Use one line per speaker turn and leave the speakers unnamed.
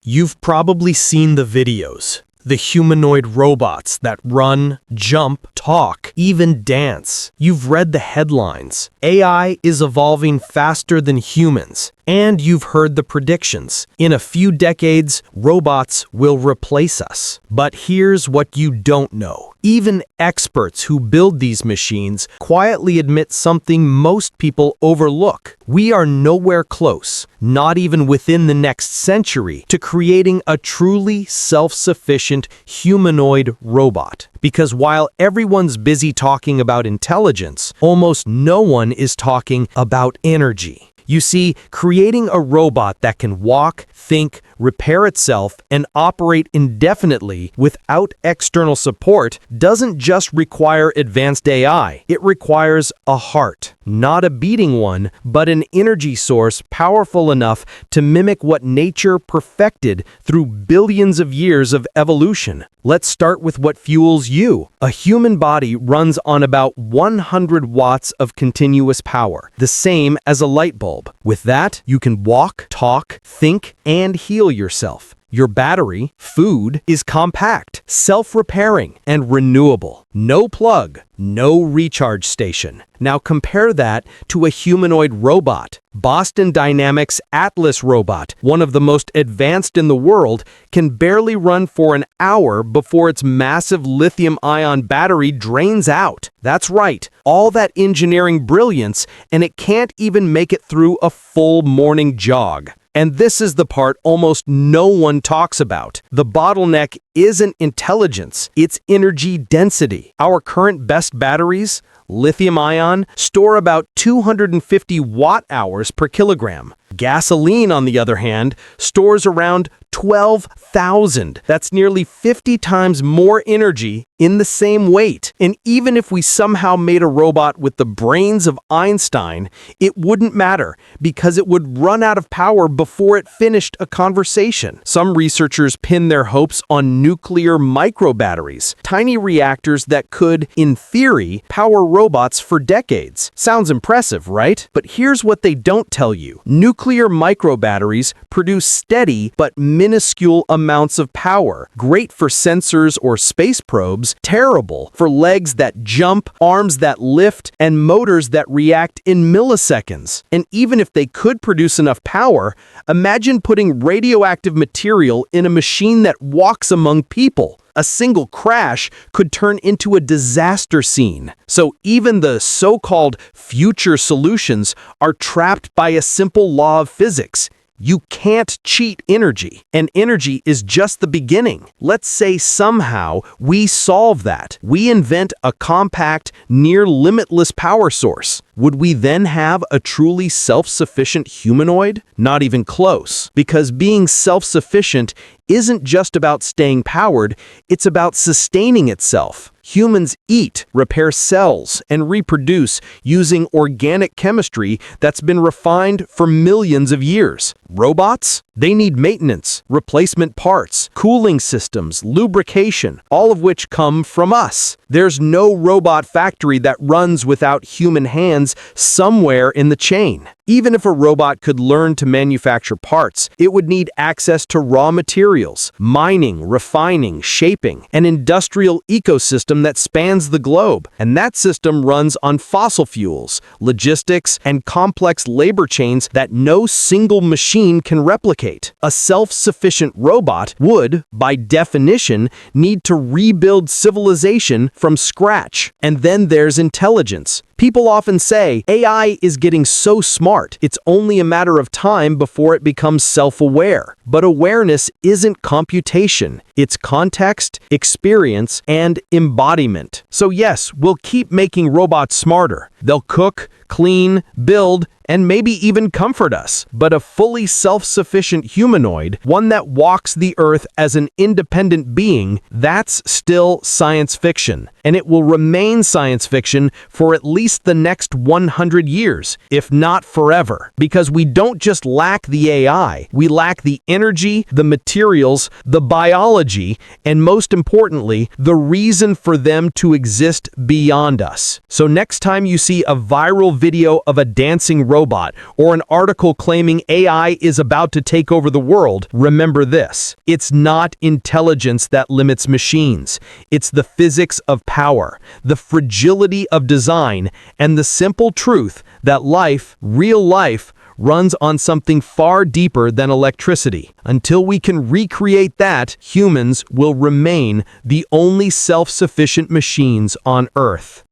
You've probably seen the videos. The humanoid robots that run, jump, talk, even dance. You've read the headlines. AI is evolving faster than humans. And you've heard the predictions. In a few decades, robots will replace us. But here's what you don't know. Even experts who build these machines quietly admit something most people overlook. We are nowhere close, not even within the next century, to creating a truly self-sufficient humanoid robot. Because while everyone's busy talking about intelligence, almost no one is talking about energy. You see, creating a robot that can walk, think, repair itself, and operate indefinitely without external support doesn't just require advanced AI. It requires a heart. Not a beating one, but an energy source powerful enough to mimic what nature perfected through billions of years of evolution. Let's start with what fuels you. A human body runs on about 100 watts of continuous power, the same as a light bulb. With that, you can walk, talk, think, and heal yourself. Your battery, food, is compact, self-repairing, and renewable. No plug, no recharge station. Now compare that to a humanoid robot. Boston Dynamics Atlas robot, one of the most advanced in the world, can barely run for an hour before its massive lithium-ion battery drains out. That's right, all that engineering brilliance, and it can't even make it through a full morning jog. And this is the part almost no one talks about. The bottleneck isn't intelligence, it's energy density. Our current best batteries, lithium-ion, store about 250 watt-hours per kilogram. Gasoline, on the other hand, stores around 12,000. That's nearly 50 times more energy in the same weight. And even if we somehow made a robot with the brains of Einstein, it wouldn't matter because it would run out of power before it finished a conversation. Some researchers pin their hopes on nuclear microbatteries, tiny reactors that could, in theory, power robots for decades. Sounds impressive, right? But here's what they don't tell you. Nuclear microbatteries produce steady but minuscule amounts of power, great for sensors or space probes, terrible for legs that jump, arms that lift, and motors that react in milliseconds. And even if they could produce enough power, imagine putting radioactive material in a machine that walks among people. A single crash could turn into a disaster scene. So even the so-called future solutions are trapped by a simple law of physics. You can't cheat energy, and energy is just the beginning. Let's say somehow we solve that. We invent a compact, near-limitless power source. Would we then have a truly self-sufficient humanoid? Not even close, because being self-sufficient isn't just about staying powered, it's about sustaining itself. Humans eat, repair cells, and reproduce using organic chemistry that's been refined for millions of years. Robots? They need maintenance, replacement parts, cooling systems, lubrication, all of which come from us. There's no robot factory that runs without human hands somewhere in the chain. Even if a robot could learn to manufacture parts, it would need access to raw materials, mining, refining, shaping, an industrial ecosystem that spans the globe. And that system runs on fossil fuels, logistics, and complex labor chains that no single machine can replicate. A self-sufficient robot would, by definition, need to rebuild civilization from scratch. And then there's intelligence. People often say, AI is getting so smart, it's only a matter of time before it becomes self-aware. But awareness isn't computation. It's context, experience, and embodiment. So yes, we'll keep making robots smarter. They'll cook, clean, build, and maybe even comfort us. But a fully self-sufficient humanoid, one that walks the earth as an independent being, that's still science fiction. And it will remain science fiction for at least the next 100 years, if not forever. Because we don't just lack the AI, we lack the energy, the materials, the biology, and most importantly, the reason for them to exist beyond us. So next time you see see a viral video of a dancing robot or an article claiming AI is about to take over the world, remember this. It's not intelligence that limits machines. It's the physics of power, the fragility of design, and the simple truth that life, real life, runs on something far deeper than electricity. Until we can recreate that, humans will remain the only self-sufficient machines on Earth.